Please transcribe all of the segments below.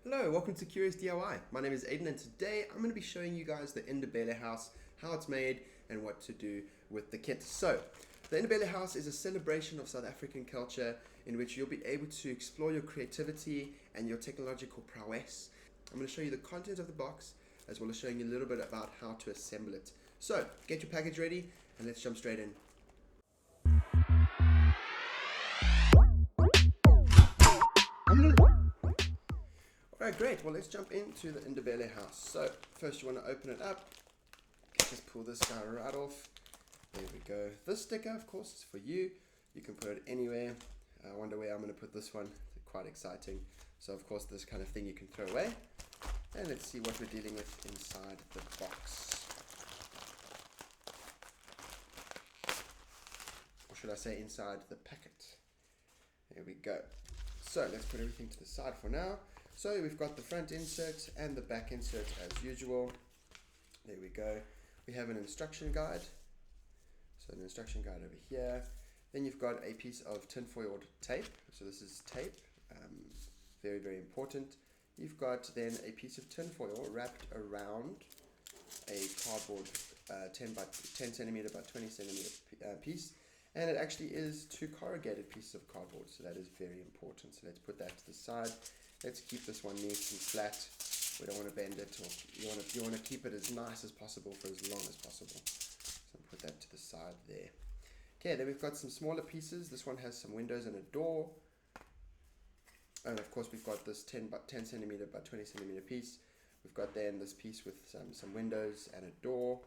Hello, welcome to CuriousDIY. My name is Aiden and today I'm going to be showing you guys the NDEBELE house, how it's made and what to do with the kit. So, the NDEBELE house is a celebration of South African culture in which you'll be able to explore your creativity and your technological prowess. I'm going to show you the content of the box as well as showing you a little bit about how to assemble it. So, get your package ready and let's jump straight in. Alright, great. Well, let's jump into the NDEBELE house. So, first you want to open it up. Just pull this guy right off. There we go. This sticker, of course, is for you. You can put it anywhere. I wonder where I'm going to put this one. It's quite exciting. So, of course, this kind of thing you can throw away. And let's see what we're dealing with inside the box. Or should I say inside the packet. There we go. So, let's put everything to the side for now. So we've got the front insert and the back insert as usual. There we go. We have an instruction guide. So an instruction guide over here. Then you've got a piece of tinfoil tape. So this is tape, very, very important. You've got then a piece of tinfoil wrapped around a cardboard 10 centimeter by 20 centimeter piece. And it actually is 2 corrugated pieces of cardboard. So that is very important. So let's put that to the side. Let's keep this one nice and flat. We don't want to bend it, or you want to keep it as nice as possible for as long as possible. So put that to the side there. Okay, then we've got some smaller pieces. This one has some windows and a door. And of course we've got this 10 centimeter by 20 centimeter piece. We've got then this piece with some windows and a door.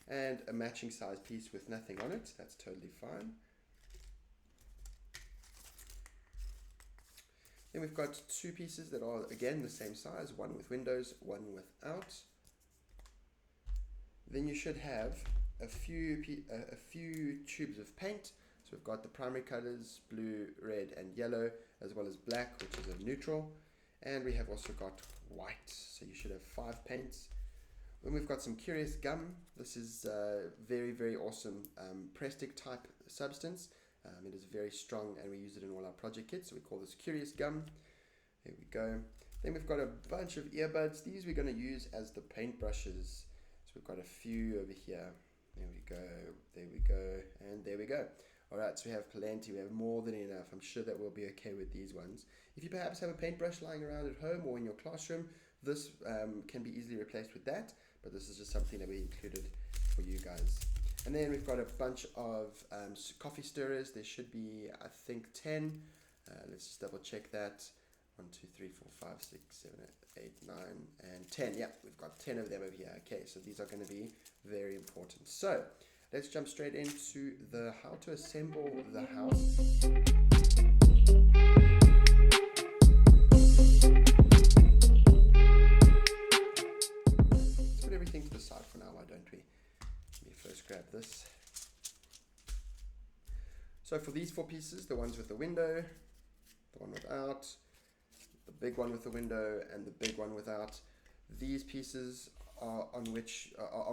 And a matching size piece with nothing on it. That's totally fine. Then we've got 2 pieces that are again the same size, one with windows, one without. Then you should have a few tubes of paint. So we've got the primary colors, blue, red and yellow, as well as black, which is a neutral. And we have also got white, so you should have 5 paints. Then we've got some Curious gum. This is very, very awesome press stick type substance. It is very strong and we use it in all our project kits, so we call this Curious gum. There we go. Then we've got a bunch of earbuds. These we're going to use as the paint brushes. So we've got a few over here. There we go, there we go, and there we go. Alright, so we have plenty, we have more than enough. I'm sure that we'll be okay with these ones. If you perhaps have a paintbrush lying around at home or in your classroom, this can be easily replaced with that, but this is just something that we included for you guys. And then we've got a bunch of coffee stirrers. There should be, I think, 10. Let's just double check that. 1, 2, 3, 4, 5, 6, 7, 8, 9, and 10. Yeah, we've got 10 of them over here. Okay, so these are going to be very important. So let's jump straight into the how to assemble the house. Let's put everything to the side for now, why don't we? Let me first grab this. So for these 4 pieces, the ones with the window, the one without, the big one with the window, and the big one without, these pieces are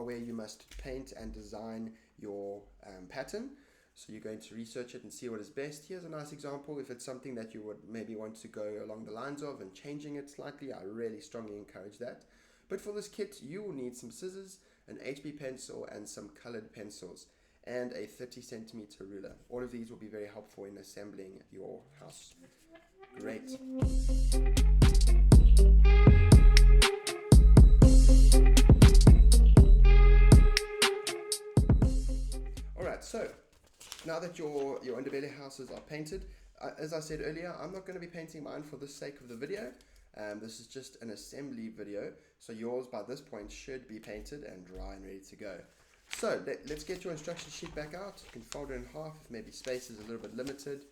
where you must paint and design your pattern. So you're going to research it and see what is best. Here's a nice example. If it's something that you would maybe want to go along the lines of and changing it slightly, I really strongly encourage that. But for this kit, you will need some scissors, an HB pencil, and some colored pencils, and a 30 centimeter ruler. All of these will be very helpful in assembling your house. Great. Alright, so now that your NDEBELE houses are painted, as I said earlier, I'm not going to be painting mine for the sake of the video. This is just an assembly video, so yours by this point should be painted and dry and ready to go. So let's get your instruction sheet back out. You can fold it in half if maybe space is a little bit limited.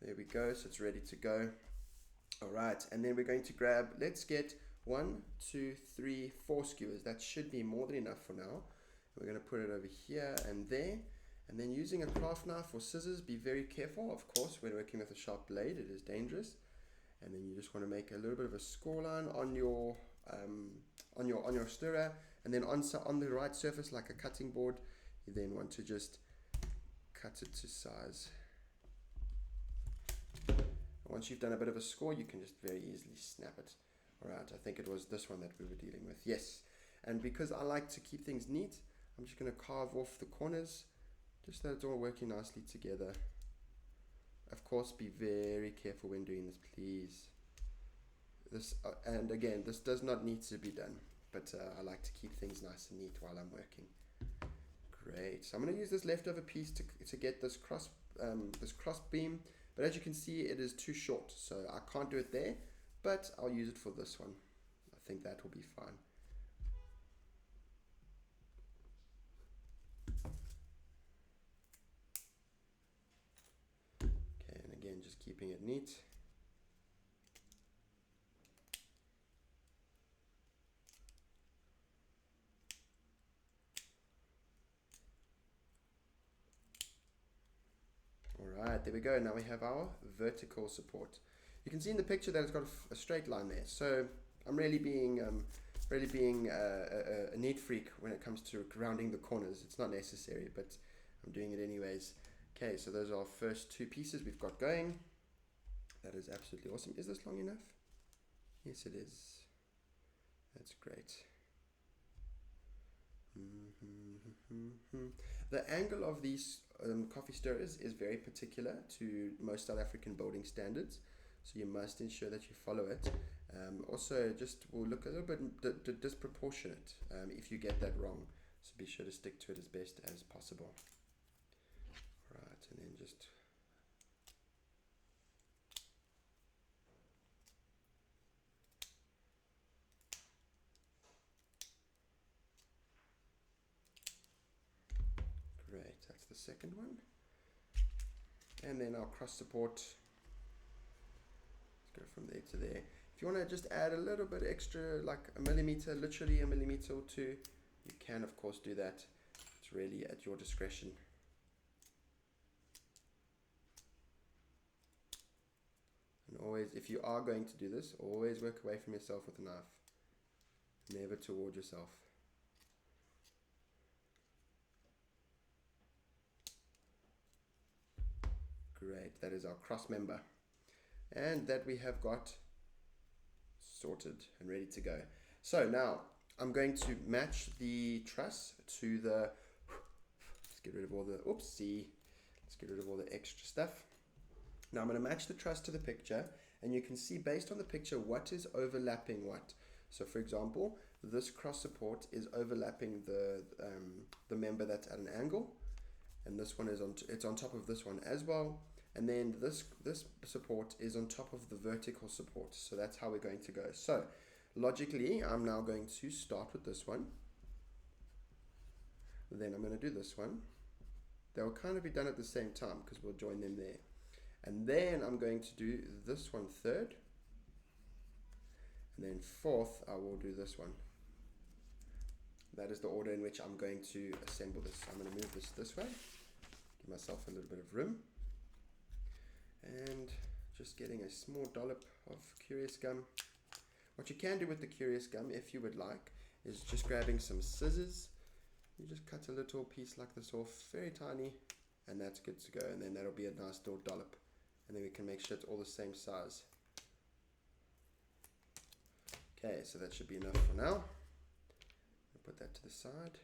There we go, so it's ready to go. Alright, and then we're going to grab, let's get 1, 2, 3, 4 skewers. That should be more than enough for now. We're going to put it over here and there. And then using a craft knife or scissors, be very careful, of course, when working with a sharp blade, it is dangerous. And then you just want to make a little bit of a score line on your stirrer, and then on the right surface, like a cutting board, you then want to just cut it to size. Once you've done a bit of a score, you can just very easily snap it. Alright, I think it was this one that we were dealing with. Yes. And because I like to keep things neat, I'm just going to carve off the corners, just so it's all working nicely together. Of course, be very careful when doing this, please. And again, this does not need to be done, but I like to keep things nice and neat while I'm working. Great. So I'm going to use this leftover piece to get this cross beam, but as you can see, it is too short, so I can't do it there, but I'll use it for this one. I think that will be fine. Okay, and again, just keeping it neat. Alright, there we go. Now we have our vertical support. You can see in the picture that it's got a straight line there. So I'm really being a neat freak when it comes to rounding the corners. It's not necessary, but I'm doing it anyways. Okay, so those are our first two pieces we've got going. That is absolutely awesome. Is this long enough? Yes, it is. That's great. The angle of these coffee stirrers is very particular to most South African building standards, so you must ensure that you follow it. Also, just will look a little bit disproportionate if you get that wrong, so be sure to stick to it as best as possible. Right, and then just great, that's the second one. And then our cross support, let's go from there to there. If you want to just add a little bit extra, like a millimeter, literally a millimeter or two, you can of course do that. It's really at your discretion. And always, if you are going to do this, always work away from yourself with a knife, never toward yourself. Great, that is our cross member, and that we have got sorted and ready to go. So now I'm going to match the truss to the, let's get rid of all the, let's get rid of all the extra stuff. Now I'm going to match the truss to the picture, and you can see based on the picture what is overlapping what. So for example, this cross support is overlapping the member that's at an angle, and this one is on top of this one as well, and then this support is on top of the vertical support. So that's how we're going to go. So logically, I'm now going to start with this one, then I'm going to do this one. They'll kind of be done at the same time because we'll join them there, and then I'm going to do this one third, and then fourth I will do this one. That is the order in which I'm going to assemble this. I'm going to move this way, give myself a little bit of room, and just getting a small dollop of Curious Gum. What you can do with the Curious Gum, if you would like, is just grabbing some scissors. You just cut a little piece like this off, very tiny, and that's good to go. And then that'll be a nice little dollop, and then we can make sure it's all the same size. Okay, so that should be enough for now. Put that to the side.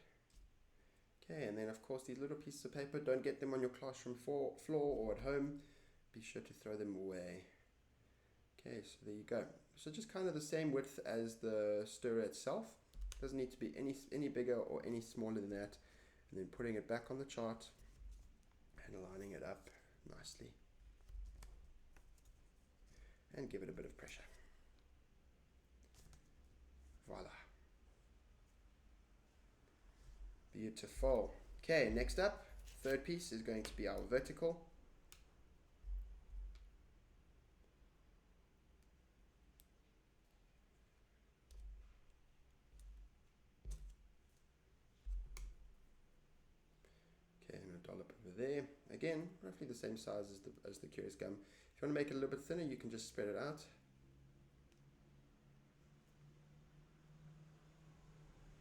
Okay, and then of course these little pieces of paper, don't get them on your classroom floor or at home. Be sure to throw them away. Okay, so there you go. So just kind of the same width as the stirrer itself. Doesn't need to be any bigger or any smaller than that. And then putting it back on the chart and lining it up nicely. And give it a bit of pressure. Voila. Beautiful. Okay, next up, third piece is going to be our vertical. Okay, and a dollop over there. Again, roughly the same size as the Curious Gum. If you want to make it a little bit thinner, you can just spread it out.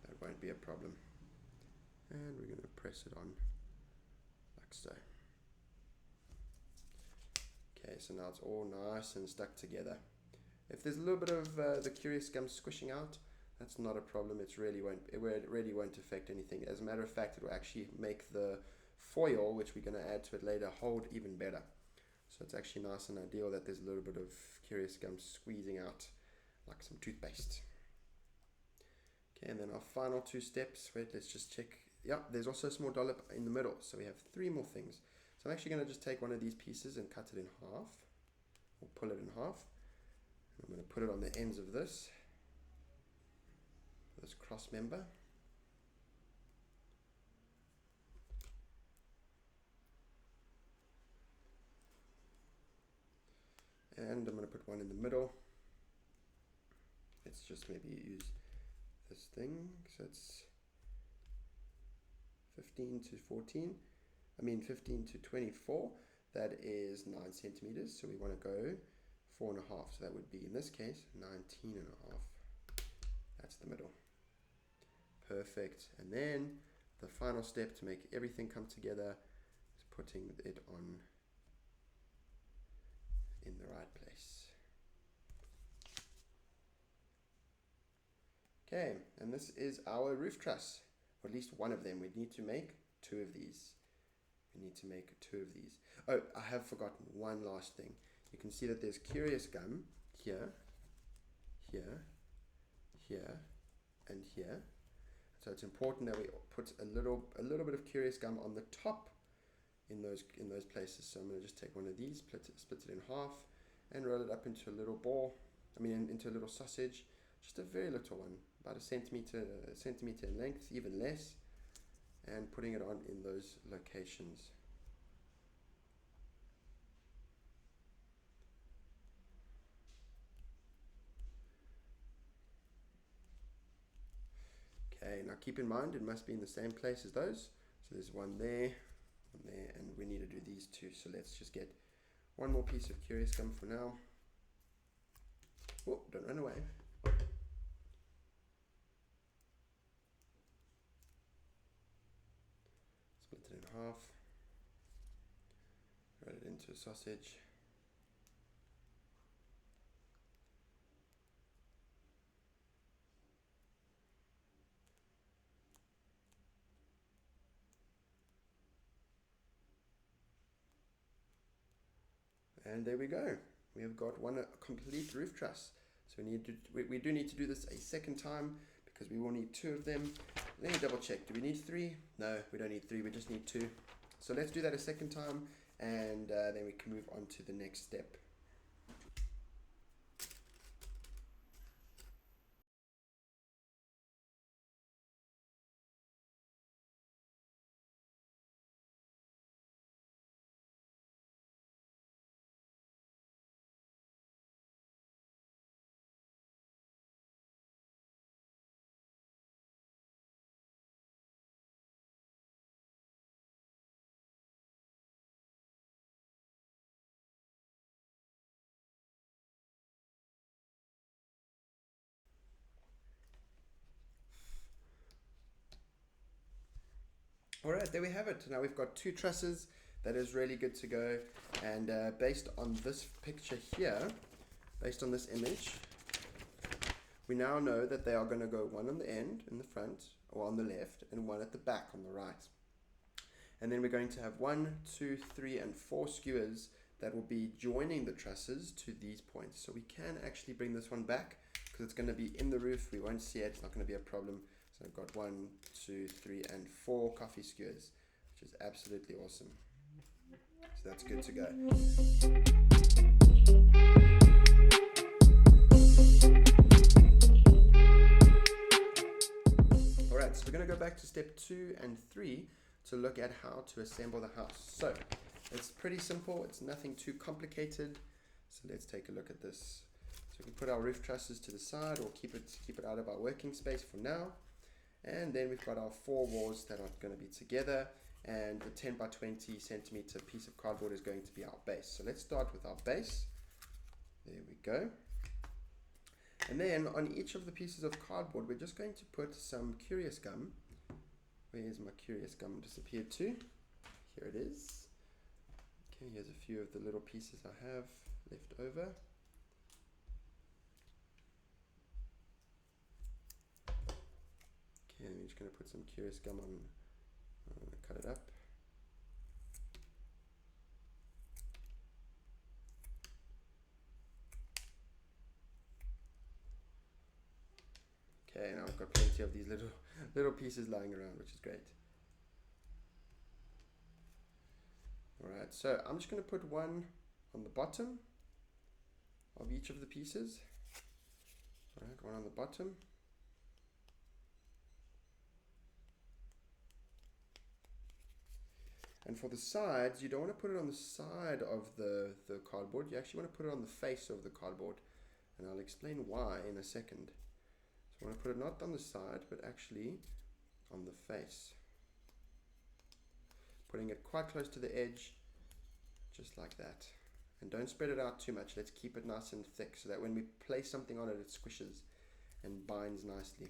That won't be a problem. And we're going to press it on like so. Okay, so now it's all nice and stuck together. If there's a little bit of the Curious Gum squishing out, that's not a problem. It really won't affect anything. As a matter of fact, it will actually make the foil, which we're going to add to it later, hold even better. So it's actually nice and ideal that there's a little bit of Curious Gum squeezing out like some toothpaste. Okay, and then our final two steps. Wait, let's just check. Yeah, there's also a small dollop in the middle, so we have 3 more things. So I'm actually going to just take one of these pieces and cut it in half, or pull it in half. I'm going to put it on the ends of this cross member. And I'm going to put one in the middle. Let's just maybe use this thing. So it's 15 to 24. That is 9 centimeters. So we want to go 4.5. So that would be, in this case, 19.5. That's the middle. Perfect. And then the final step to make everything come together is putting it on in the right place. Okay, and this is our roof truss, or at least one of them. We need to make 2 of these. Oh, I have forgotten one last thing. You can see that there's Curious Gum here, here, here, and here. So it's important that we put a little bit of Curious Gum on the top in those places. So I'm going to just take one of these, split it in half, and roll it up into a little ball. Into a little sausage, just a very little one, about a centimeter in length, even less, and putting it on in those locations. Okay, now keep in mind it must be in the same place as those. So there's one there, and we need to do these 2. So let's just get one more piece of Curious Gum for now. Oh, don't run away. Split it in half. Roll it into a sausage. And there we go. We have got one complete roof truss. So we do need to do this a second time because we will need 2 of them. Let me double check. Do we need 3? No, we don't need 3. We just need 2. So let's do that a second time, and then we can move on to the next step. Alright, there we have it. Now we've got 2 trusses. That is really good to go. And based on this picture here, based on this image, we now know that they are going to go one on the end in the front, or on the left, and one at the back on the right. And then we're going to have 1, 2, 3, and 4 skewers that will be joining the trusses to these points. So we can actually bring this one back because it's going to be in the roof. We won't see it. It's not going to be a problem. So I've got 1, 2, 3, and 4 coffee skewers, which is absolutely awesome. So that's good to go. Alright, so we're going to go back to step 2 and 3 to look at how to assemble the house. So it's pretty simple. It's nothing too complicated. So let's take a look at this. So we can put our roof trusses to the side, or keep it out of our working space for now. And then we've got our 4 walls that are going to be together, and the 10 by 20 centimeter piece of cardboard is going to be our base. So let's start with our base. There we go. And then on each of the pieces of cardboard, we're just going to put some Curious Gum. Where's my Curious Gum disappeared to? Here it is. Okay, here's a few of the little pieces I have left over. Okay, I'm just going to put some Curious gum on. I'm going to cut it up. Okay, now I've got plenty of these little pieces lying around, which is great. Alright, so I'm just going to put one on the bottom of each of the pieces. Alright, one on the bottom. And for the sides, you don't want to put it on the side of the cardboard. You actually want to put it on the face of the cardboard. And I'll explain why in a second. So I want to put it not on the side, but actually on the face. Putting it quite close to the edge, just like that. And don't spread it out too much. Let's keep it nice and thick so that when we place something on it, it squishes and binds nicely.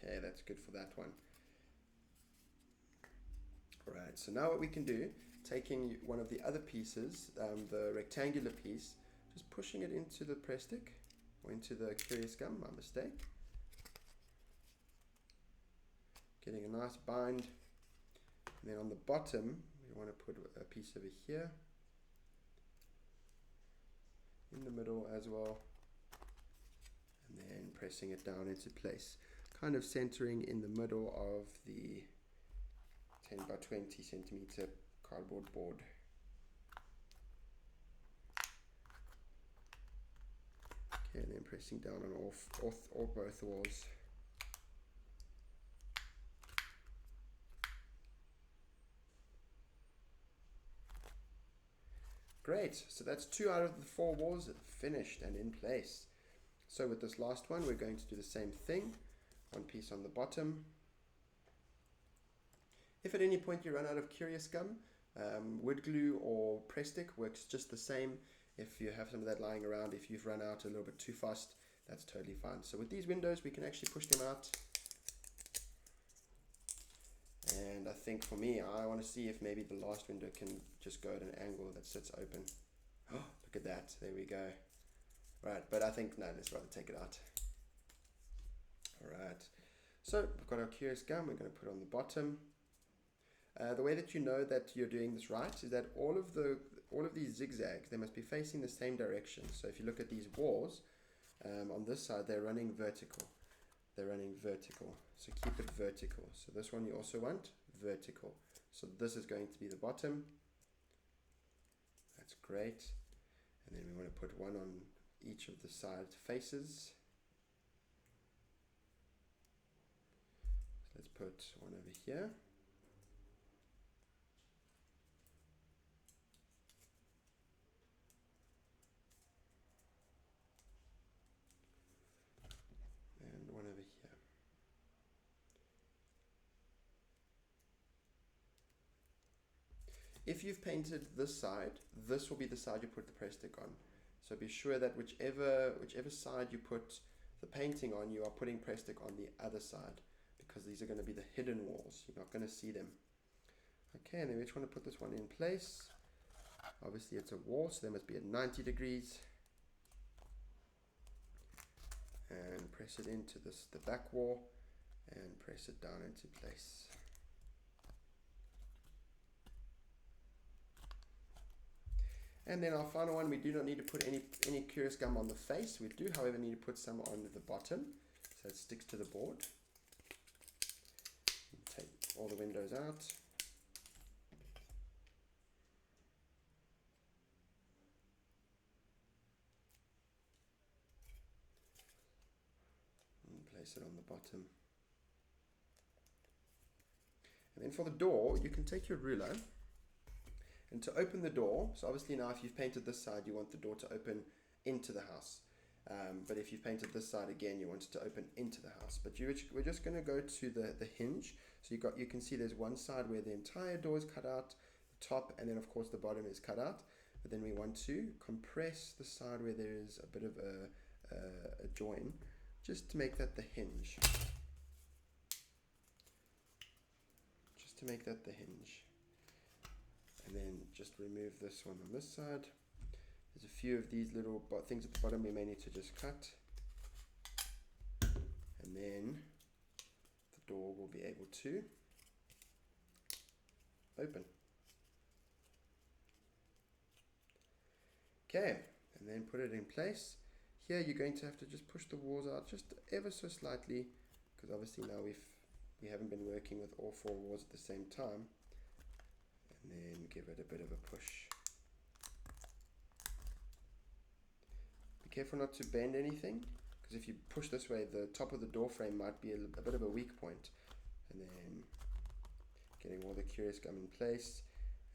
Okay, that's good for that one. Alright, so now what we can do, taking one of the other pieces, the rectangular piece, just pushing it into the press stick, or into the Curious gum, my mistake. Getting a nice bind. And then on the bottom, we want to put a piece over here. In the middle as well. And then pressing it down into place. Kind of centering in the middle of the 10 by 20 centimeter cardboard board. Okay, and then pressing down on all both walls. Great, so that's 2 out of the 4 walls finished and in place. So with this last one, we're going to do the same thing. One piece on the bottom. If at any point you run out of Curious gum, wood glue or press stick works just the same. If you have some of that lying around, if you've run out a little bit too fast, that's totally fine. So with these windows, we can actually push them out. And I think for me, I want to see if maybe the last window can just go at an angle that sits open. Oh, look at that. There we go. Right, but I think, no, let's rather take it out. Alright, so we've got our Curious gum. We're going to put it on the bottom. The way that you know that you're doing this right is that all of these zigzags, they must be facing the same direction. So if you look at these walls, on this side, they're running vertical. They're running vertical. So keep it vertical. So this one you also want vertical. So this is going to be the bottom. That's great. And then we want to put one on each of the side faces. So let's put one over here. And one over here. If you've painted this side, this will be the side you put the press stick on. So be sure that whichever side you put the painting on, you are putting press stick on the other side, because these are going to be the hidden walls. You're not going to see them. Okay, and then we just want to put this one in place. Obviously it's a wall, so they must be at 90 degrees. And press it into the back wall and press it down into place. And then our final one, we do not need to put any Curious gum on the face. We do, however, need to put some on the bottom, so it sticks to the board. Take all the windows out. And place it on the bottom. And then for the door, you can take your ruler. And to open the door, so obviously now if you've painted this side, you want the door to open into the house. But if you've painted this side again, you want it to open into the house. But we're just going to go to the hinge. So you can see there's one side where the entire door is cut out, the top, and then of course the bottom is cut out. But then we want to compress the side where there is a bit of a join, just to make that the hinge. Just to make that the hinge. And then just remove this one on this side. There's a few of these little things at the bottom we may need to just cut. And then the door will be able to open. Okay, and then put it in place. Here you're going to have to just push the walls out just ever so slightly, because obviously now we haven't been working with all four walls at the same time. And then give it a bit of a push. Be careful not to bend anything, because if you push this way, the top of the door frame might be a bit of a weak point. And then getting all the curious gum in place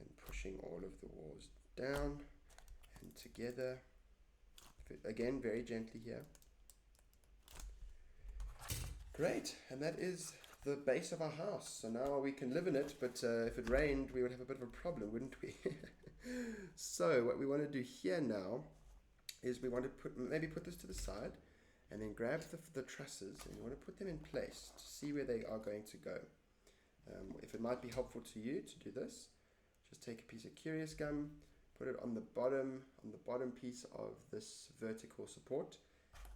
and pushing all of the walls down and together. Again, very gently here. Great, and that is the base of our house. So now we can live in it, but if it rained, we would have a bit of a problem, wouldn't we? So what we want to do here now is we want to maybe put this to the side, and then grab the trusses, and you want to put them in place to see where they are going to go. If it might be helpful to you to do this, just take a piece of curious gum, put it on the bottom piece of this vertical support,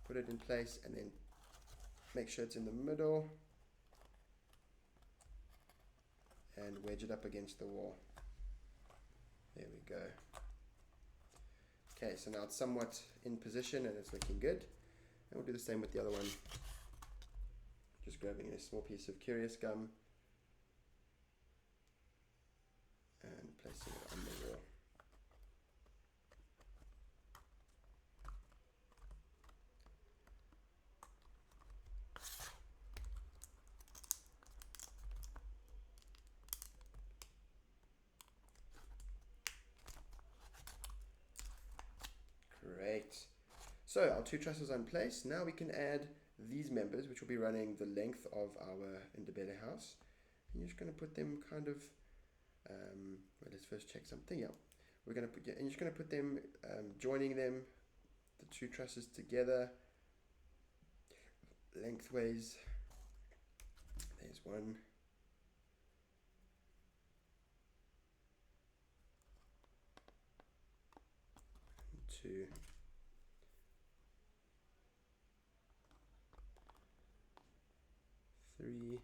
put it in place, and then make sure it's in the middle and wedge it up against the wall. There we go. Okay, so now it's somewhat in position and it's looking good. And we'll do the same with the other one. Just grabbing a small piece of curious gum and placing it on the wall. Great. So our two trusses are in place. Now we can add these members, which will be running the length of our NDEBELE house. And you're just going to put them kind of, well, let's first check something. Yeah, we're going to put, and you're just going to put them, joining them, the two trusses together, lengthways. There's one. Two. 3,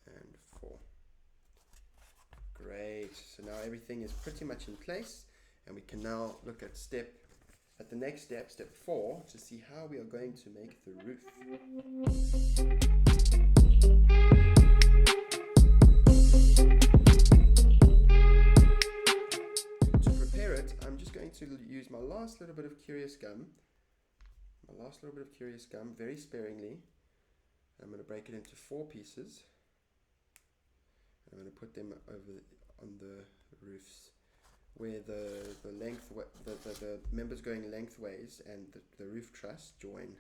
and 4. Great. So now everything is pretty much in place, and we can now look at the next step, step 4, to see how we are going to make the roof. I'm just going to use my last little bit of curious gum, very sparingly. I'm going to break it into 4 pieces. I'm going to put them over on the roofs where the members going lengthways and the roof truss join.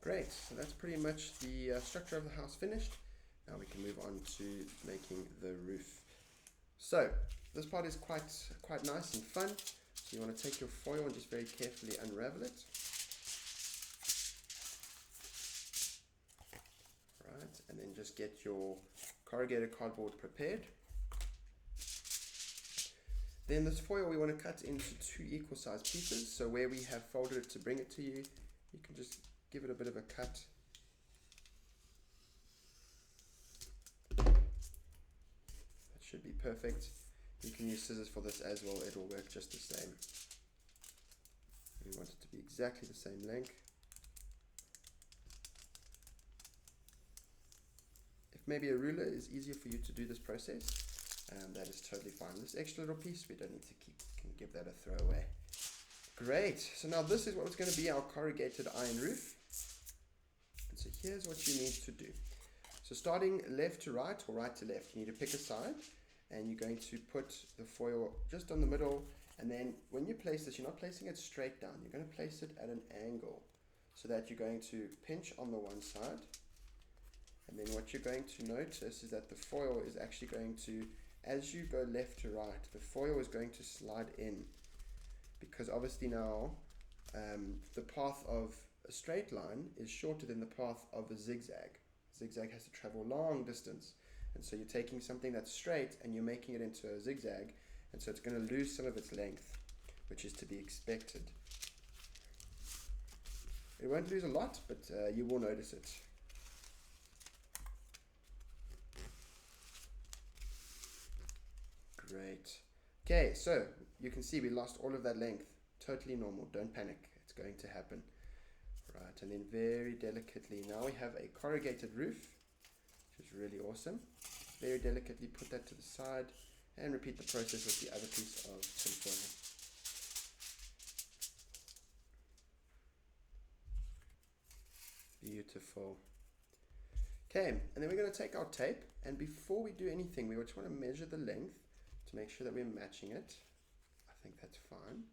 Great, so that's pretty much the structure of the house finished. Now we can move on to making the roof. So this part is quite nice and fun. So you want to take your foil and just very carefully unravel it. Right, and then just get your corrugated cardboard prepared. Then this foil we want to cut into 2 equal sized pieces. So where we have folded it to bring it to you, you can just give it a bit of a cut. That should be perfect. You can use scissors for this as well, it will work just the same. We want it to be exactly the same length. If maybe a ruler is easier for you to do this process, that is totally fine. This extra little piece we don't need to keep, can give that a throwaway. Great, so now this is what's going to be our corrugated iron roof. And so here's what you need to do. So starting left to right or right to left, you need to pick a side, and you're going to put the foil just on the middle, and then when you place this, you're not placing it straight down, you're going to place it at an angle, so that you're going to pinch on the one side, and then what you're going to notice is that the foil is actually going to, as you go left to right, the foil is going to slide in, because obviously now the path of a straight line is shorter than the path of a zigzag. Zigzag has to travel long distance, and so you're taking something that's straight and you're making it into a zigzag, and so it's going to lose some of its length, which is to be expected. It won't lose a lot, but you will notice it. Great. Okay, so you can see we lost all of that length. Totally normal, don't panic, it's going to happen. Right, and then very delicately, now we have a corrugated roof, which is really awesome. Very delicately put that to the side and repeat the process with the other piece of tin foil. Beautiful. Okay, and then we're going to take our tape, and before we do anything, we just want to measure the length to make sure that we're matching it. I think that's fine.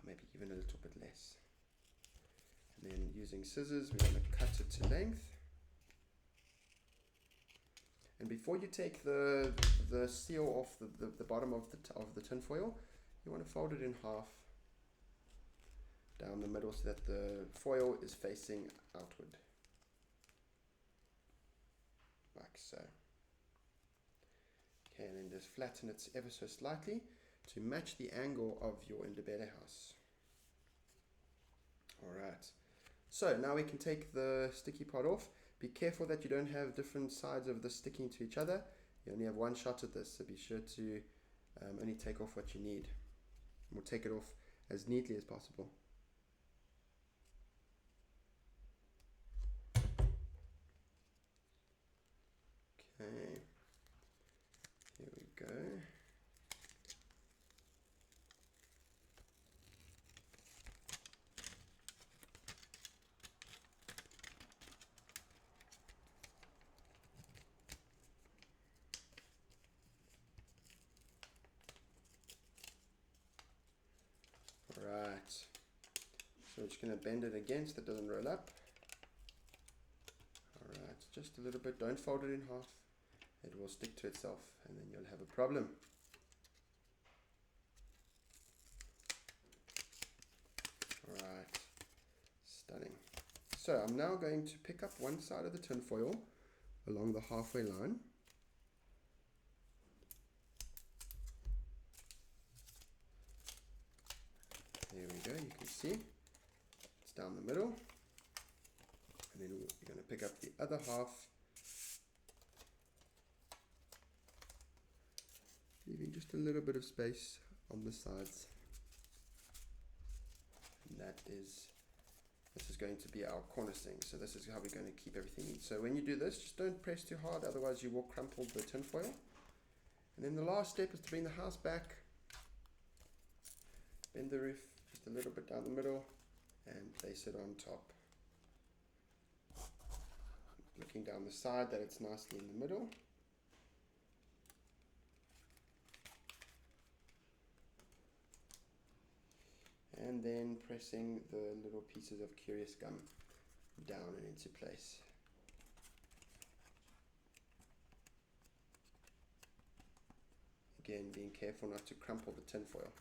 Maybe even a little bit less. And then using scissors, we're going to cut it to length. And before you take the seal off the bottom of the tin foil, you want to fold it in half down the middle so that the foil is facing outward, like so. Okay, and then just flatten it ever so slightly to match the angle of your NDEBELE house. Alright, so now we can take the sticky part off. Be careful that you don't have different sides of this sticking to each other. You only have one shot at this, so be sure to only take off what you need. And we'll take it off as neatly as possible. Okay, here we go. Right, so we're just going to bend it again so that it doesn't roll up. Alright, just a little bit, don't fold it in half, it will stick to itself and then you'll have a problem. Alright, stunning. So I'm now going to pick up one side of the tin foil along the halfway line. There we go, you can see it's down the middle, and then you're going to pick up the other half, leaving just a little bit of space on the sides, and this is going to be our cornicing. So this is how we're going to keep everything in. So when you do this, just don't press too hard, otherwise you will crumple the tin foil. And then the last step is to bring the house back, bend the roof just a little bit down the middle and place it on top. Looking down the side that it's nicely in the middle. And then pressing the little pieces of curious gum down and into place. Again, being careful not to crumple the tin foil.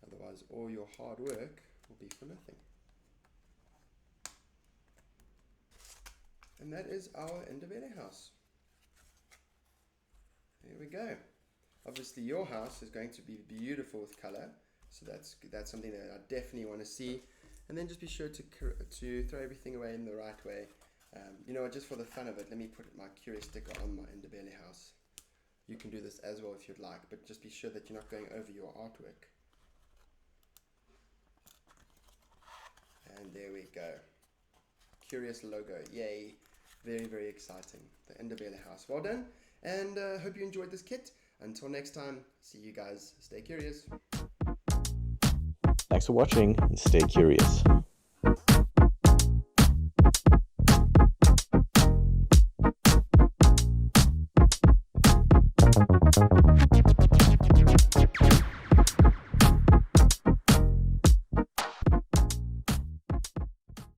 Otherwise, all your hard work will be for nothing. And that is our NDEBELE house. There we go. Obviously, your house is going to be beautiful with color, so that's something that I definitely want to see. And then just be sure to throw everything away in the right way. You know what, just for the fun of it, let me put my Curious sticker on my NDEBELE house. You can do this as well if you'd like, but just be sure that you're not going over your artwork. And there we go. Curious logo, yay. Very, very exciting. The NDEBELE house. Well done, and hope you enjoyed this kit. Until next time, see you guys. Stay curious. Thanks for watching and stay curious.